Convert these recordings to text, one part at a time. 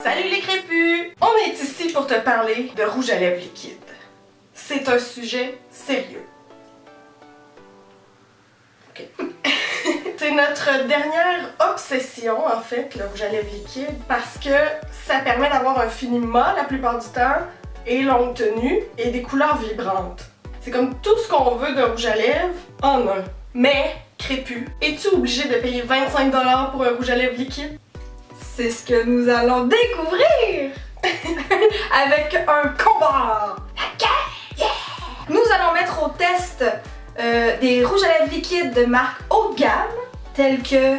Salut les crépus! On est ici pour te parler de rouge à lèvres liquide. C'est un sujet sérieux. Ok. C'est notre dernière obsession en fait, le rouge à lèvres liquide, parce que ça permet d'avoir un fini mat la plupart du temps, et longue tenue, et des couleurs vibrantes. C'est comme tout ce qu'on veut d'un rouge à lèvres en un. Mais, crépus, es-tu obligé de payer 25 $ pour un rouge à lèvres liquide? C'est ce que nous allons découvrir avec un combat. Okay. Yeah. Nous allons mettre au test des rouges à lèvres liquides de marque haut de gamme, tels que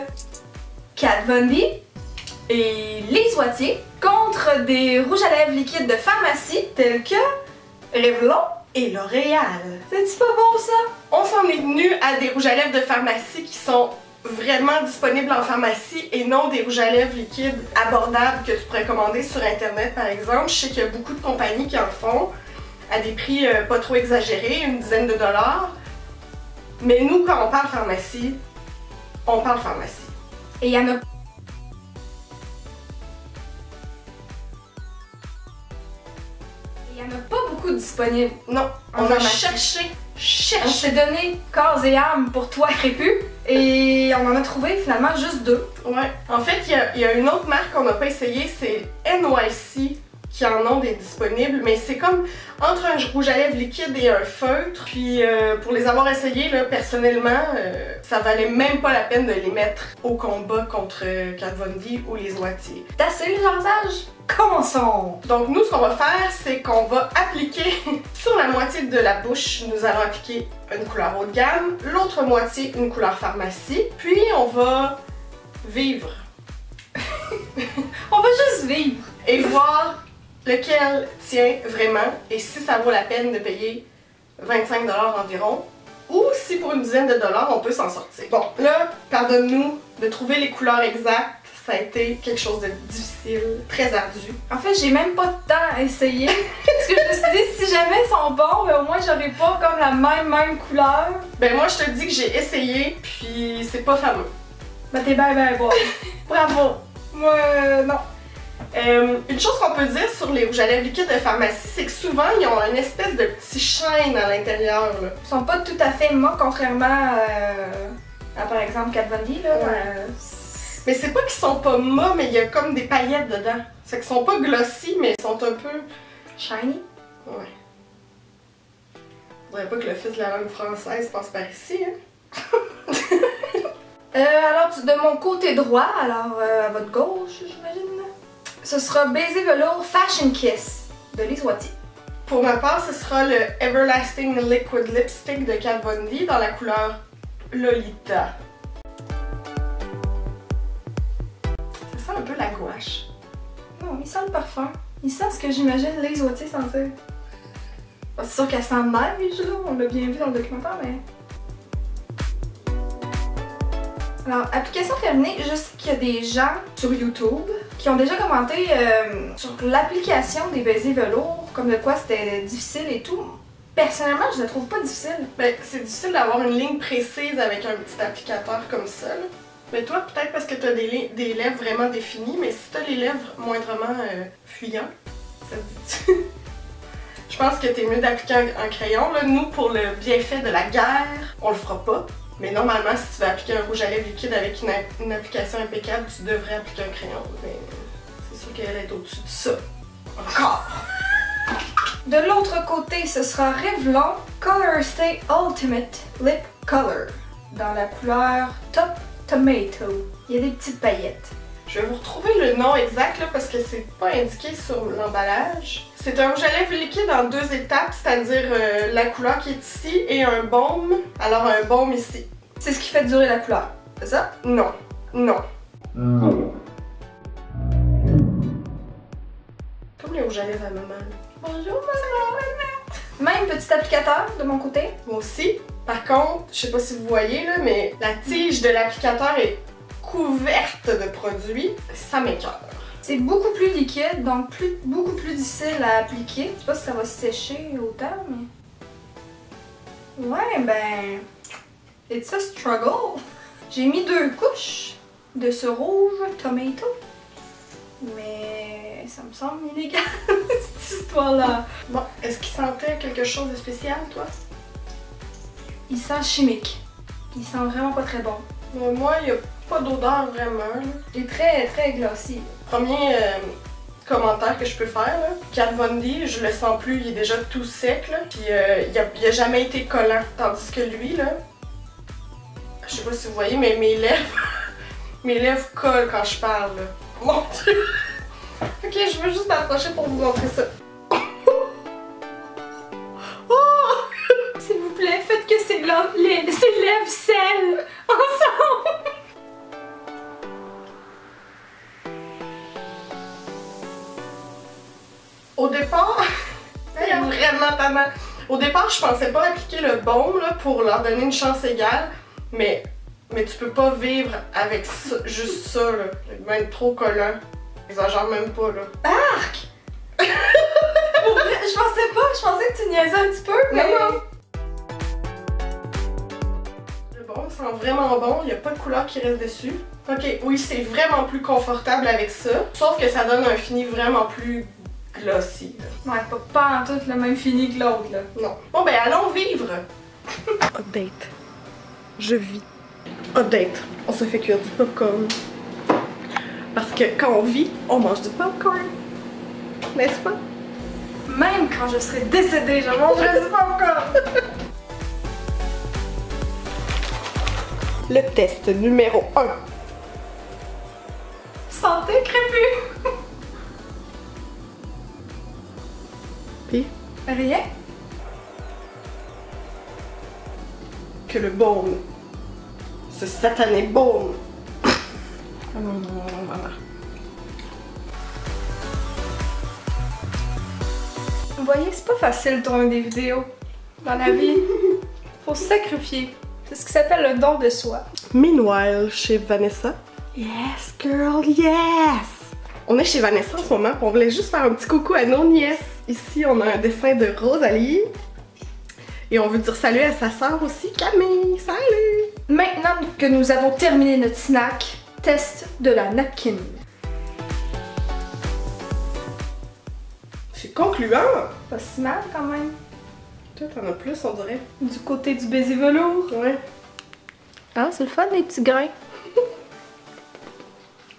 Kat Von D et Lise Wattier, contre des rouges à lèvres liquides de pharmacie, tels que Revlon et L'Oréal. C'est-tu pas bon ça? On s'en est venu à des rouges à lèvres de pharmacie qui sont vraiment disponibles en pharmacie et non des rouges à lèvres liquides abordables que tu pourrais commander sur internet par exemple. Je sais qu'il y a beaucoup de compagnies qui en font à des prix pas trop exagérés, une dizaine de dollars. Mais nous, quand on parle pharmacie, on parle pharmacie. Et il y en a pas beaucoup disponibles. Non, on a cherché. On s'est donné corps et âme pour toi, Crépus, et on en a trouvé finalement juste 2. Ouais. En fait, il y a une autre marque qu'on n'a pas essayé, c'est NYC qui en ont des disponibles, mais c'est comme entre un rouge à lèvres liquide et un feutre. Puis pour les avoir essayés, là, personnellement, ça valait même pas la peine de les mettre au combat contre Kat Von D ou les Wattier. T'as essayé le jasage? Commençons! Donc nous, ce qu'on va faire, c'est qu'on va appliquer sur la moitié de la bouche, nous allons appliquer une couleur haut de gamme, l'autre moitié une couleur pharmacie, puis on va vivre. On va juste vivre! Et voir lequel tient vraiment et si ça vaut la peine de payer 25 $ environ, ou si pour une dizaine de dollars on peut s'en sortir. Bon, là, pardonne-nous de trouver les couleurs exactes. Ça a été quelque chose de difficile, très ardu. En fait, j'ai même pas de temps à essayer. Parce que je me suis dit, si jamais ils sont bons, ben au moins j'aurais pas comme la même couleur. Ben moi, je te dis que j'ai essayé, puis c'est pas fameux. Ben t'es ben bon. Bravo. Moi, non. Une chose qu'on peut dire sur les rouges à lèvres liquides de pharmacie, c'est que souvent, ils ont une espèce de petit shine à l'intérieur. Ils sont pas tout à fait mat, contrairement à par exemple Kat Von D, là. Ouais. Mais c'est pas qu'ils sont pas mat, mais il y a comme des paillettes dedans. C'est qu'ils sont pas glossy, mais ils sont un peu shiny. Ouais. Faudrait pas que le fils de la langue française passe par ici, hein? Alors, de mon côté droit, alors à votre gauche, j'imagine, ce sera Baiser Velours Fashion Kiss de Lise Wattier. Pour ma part, ce sera le Everlasting Liquid Lipstick de Kat Von D dans la couleur Lolita. Ça sent un peu la gouache. Non, il sent le parfum. Il sent ce que j'imagine Lise Wattier sentir. Bon, c'est sûr qu'elle sent neige, là, on l'a bien vu dans le documentaire, mais... Alors, application terminée, je sais qu'il y a des gens sur YouTube qui ont déjà commenté sur l'application des baisers velours, comme de quoi c'était difficile et tout. Personnellement, je la trouve pas difficile. Ben, c'est difficile d'avoir une ligne précise avec un petit applicateur comme ça, là. Mais toi, peut-être parce que tu as des lèvres vraiment définies, mais si tu as les lèvres moindrement fuyantes, ça te dit. Je pense que t'es mieux d'appliquer un crayon. Là. Nous, pour le bienfait de la guerre, on le fera pas. Mais normalement, si tu veux appliquer un rouge à lèvres liquide avec une application impeccable, tu devrais appliquer un crayon. Mais c'est sûr qu'elle est au-dessus de ça. Encore! De l'autre côté, ce sera Revlon Color Stay Ultimate Lip Color dans la couleur Top Tomato. Il y a des petites paillettes. Je vais vous retrouver le nom exact là, parce que c'est pas indiqué sur l'emballage. C'est un rouge à lèvres liquide en 2 étapes, c'est-à-dire la couleur qui est ici et un baume. Alors un baume ici. C'est ce qui fait durer la couleur, c'est ça? Non. Non. Non. Comme les rouges à lèvres à maman. Bonjour maman! Même petit applicateur de mon côté. Moi aussi. Par contre, je sais pas si vous voyez là, mais la tige de l'applicateur est couverte de produits. Ça m'écoeure. C'est beaucoup plus liquide, donc beaucoup plus difficile à appliquer. Je sais pas si ça va sécher autant, mais... Ouais, ben... It's a struggle. J'ai mis 2 couches de ce rouge tomato. Mais... ça me semble illégal, cette histoire-là. Bon, est-ce qu'il sentait quelque chose de spécial, toi? Il sent chimique. Il sent vraiment pas très bon. Moi, il n'y a pas d'odeur vraiment. Là. Il est très, très glossy. Premier commentaire que je peux faire, là. Kat Von D, je le sens plus, il est déjà tout sec, là. Puis il a jamais été collant. Tandis que lui, là, je sais pas si vous voyez, mais mes lèvres, mes lèvres collent quand je parle, là. Mon Dieu! Ok, je veux juste m'approcher pour vous montrer ça. S'il vous plaît, faites que ces lèvres scellent ensemble. Au départ, c'est vraiment tannant. Au départ, je pensais pas appliquer le baume là, pour leur donner une chance égale, mais tu peux pas vivre avec ça, juste ça, là. Même trop collant. J'exagère même pas, là. Arc! Je pensais que tu niaisais un petit peu, mais... Non. Le baume sent vraiment bon, il n'y a pas de couleur qui reste dessus. Ok, oui, c'est vraiment plus confortable avec ça, sauf que ça donne un fini vraiment plus glossy. Là. Ouais, pas en tout le même fini que l'autre, là. Non. Bon, ben allons vivre! Update. Je vis. Update. On se fait cuire du popcorn. Parce que quand on vit, on mange du popcorn. N'est-ce pas? Même quand je serai décédée, je mangerai du popcorn! Le test numéro 1. Santé, crépue! Puis? Rien? Que le baume. Ce satané baume. Voilà. Vous voyez, c'est pas facile de tourner des vidéos dans la vie. Faut se sacrifier. C'est ce qui s'appelle le don de soi. Meanwhile, chez Vanessa. Yes, girl, yes! On est chez Vanessa en ce moment, on voulait juste faire un petit coucou à nos nièces. Ici, on a un dessin de Rosalie. Et on veut dire salut à sa sœur aussi, Camille. Salut! Maintenant que nous avons terminé notre snack, test de la napkin. C'est concluant! Pas si mal quand même. Toi, t'en as plus, on dirait. Du côté du baiser velours. Ouais. Ah, c'est le fun, les petits grains.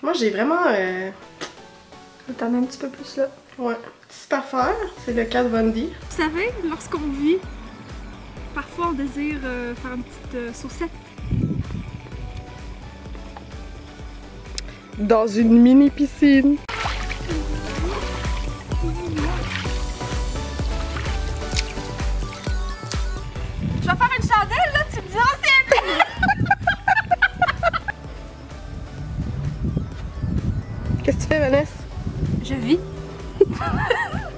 Moi, j'ai vraiment... T'en as un petit peu plus là. Ouais. Petite affaire, c'est le Kat Von D. Vous savez, lorsqu'on vit, parfois on désire faire une petite saucette. Dans une mini piscine. Je vais faire une chandelle là, tu me diras c'est... Qu'est-ce que tu fais, Vanessa? Je vis.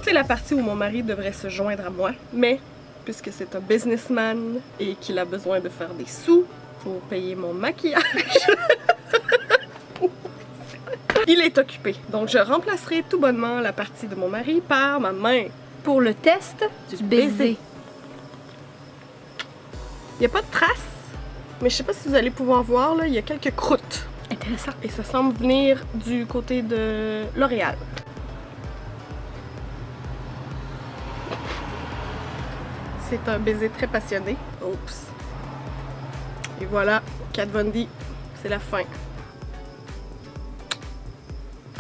C'est la partie où mon mari devrait se joindre à moi, mais puisque c'est un businessman et qu'il a besoin de faire des sous pour payer mon maquillage, il est occupé. Donc je remplacerai tout bonnement la partie de mon mari par ma main. Pour le test du baiser. Il n'y a pas de traces, mais je sais pas si vous allez pouvoir voir, là, il y a quelques croûtes. Intéressant. Et ça semble venir du côté de L'Oréal. C'est un baiser très passionné. Oups. Et voilà, Kat Von D, c'est la fin.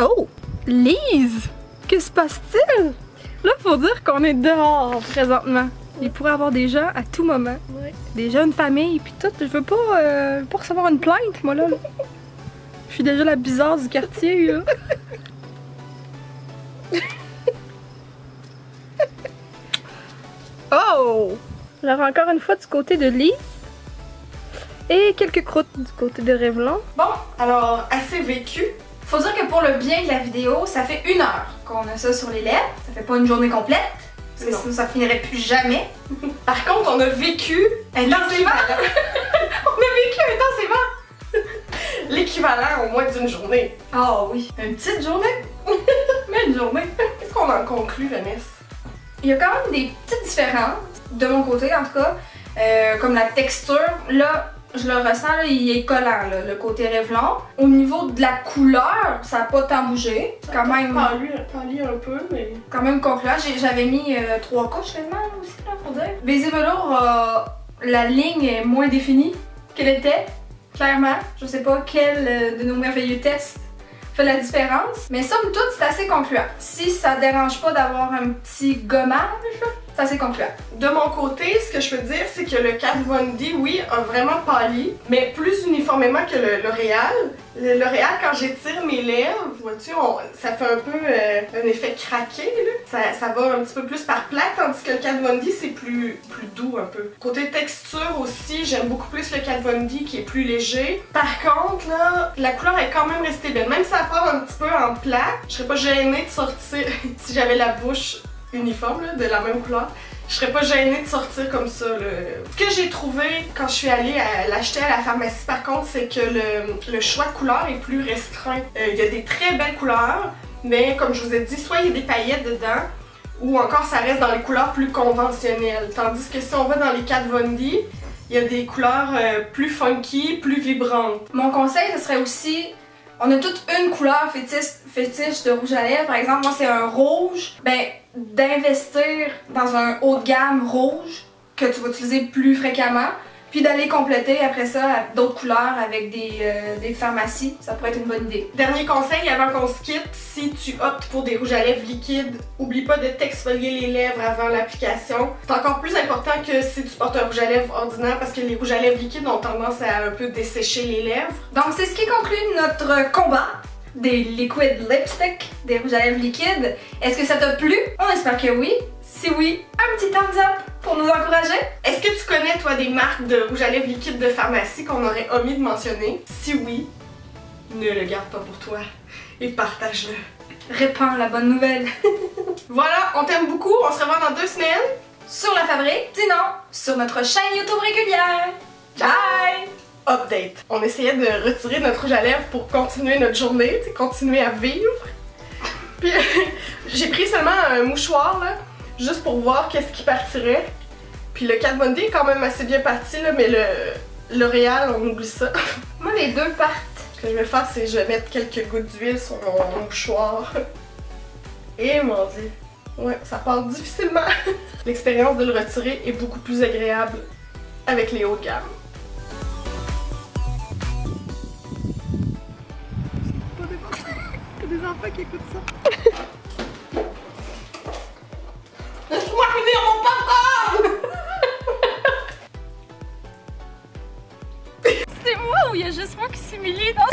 Oh! Lise! Que se passe-t-il? Là, faut dire qu'on est dehors présentement. Il pourrait y avoir des gens à tout moment. Ouais. Des jeunes familles, puis tout. Je veux pas recevoir une plainte, moi, là. Je suis déjà la bizarre du quartier, là. Oh! Alors, encore une fois, du côté de Lise. Et quelques croûtes du côté de Revlon. Bon, alors, assez vécu. Faut dire que pour le bien de la vidéo, ça fait 1 heure qu'on a ça sur les lèvres. Ça fait pas une journée complète. Parce que Non. sinon ça finirait plus jamais. Par contre, on a vécu Intensément! On a vécu intensément! l'équivalent au moins d'une journée. Ah oui, une petite journée. Mais une journée. Qu'est-ce qu'on en conclut, Vanessa? Il y a quand même des petites différences, de mon côté en tout cas, comme la texture. Là, Je le ressens, là, il est collant, là, le côté Revlon. Au niveau de la couleur, ça n'a pas tant bougé. Quand même pâli un peu, mais... Quand même concluant. J'avais mis 3 couches quasiment aussi, là, pour dire. Baiser velours, la ligne est moins définie qu'elle était, clairement. Je sais pas quel de nos merveilleux tests fait la différence. Mais somme toute, c'est assez concluant. Si ça dérange pas d'avoir un petit gommage, c'est assez concluant. De mon côté, ce que je peux dire, c'est que le Kat Von D, oui, a vraiment pâli, mais plus uniformément que le L'Oréal. Le L'Oréal, quand j'étire mes lèvres, vois-tu, ça fait un peu un effet craqué, là. Ça va un petit peu plus par plaque, tandis que le Kat Von D, c'est plus doux un peu. Côté texture aussi, j'aime beaucoup plus le Kat Von D qui est plus léger. Par contre, là, la couleur est quand même restée belle. Même si ça part un petit peu en plaque, je serais pas gênée de sortir si j'avais la bouche uniforme, là, de la même couleur. Je serais pas gênée de sortir comme ça, là. Ce que j'ai trouvé quand je suis allée l'acheter à la pharmacie, par contre, c'est que le choix de couleurs est plus restreint. Il y a des très belles couleurs, mais comme je vous ai dit, soit il y a des paillettes dedans, ou encore ça reste dans les couleurs plus conventionnelles. Tandis que si on va dans les Kat Von D, il y a des couleurs plus funky, plus vibrantes. Mon conseil, ce serait aussi... On a toute une couleur fétiche de rouge à lèvres. Par exemple, moi c'est un rouge. Ben, d'investir dans un haut de gamme rouge que tu vas utiliser plus fréquemment, puis d'aller compléter après ça d'autres couleurs avec des pharmacies, ça pourrait être une bonne idée. Dernier conseil avant qu'on se quitte, si tu optes pour des rouges à lèvres liquides, oublie pas de t'exfolier les lèvres avant l'application. C'est encore plus important que si tu portes un rouge à lèvres ordinaire parce que les rouges à lèvres liquides ont tendance à un peu dessécher les lèvres. Donc c'est ce qui conclut notre combat des liquid lipstick, des rouges à lèvres liquides. Est-ce que ça t'a plu? On espère que oui. Si oui, un petit thumbs up pour nous encourager. Est-ce que tu connais, toi, des marques de rouge à lèvres liquide de pharmacie qu'on aurait omis de mentionner? Si oui, ne le garde pas pour toi et partage-le. Répands la bonne nouvelle. Voilà, on t'aime beaucoup. On se revoit dans 2 semaines. Sur la fabrique, sinon, sur notre chaîne YouTube régulière. Bye! Update. On essayait de retirer notre rouge à lèvres pour continuer notre journée, continuer à vivre. Puis j'ai pris seulement un mouchoir, là, juste pour voir qu'est-ce qui partirait. Puis le Kat Von D est quand même assez bien parti, là, mais le L'Oréal, on oublie ça. Moi, les deux partent. Ce que je vais faire, c'est que je vais mettre quelques gouttes d'huile sur mon mouchoir. Et mon Dieu, ouais, ça part difficilement. L'expérience de le retirer est beaucoup plus agréable avec les hauts de gamme. Il y a des enfants qui écoutent ça. Laisse-moi finir mon papa! C'est moi ou il y a juste moi qui suis humiliée dans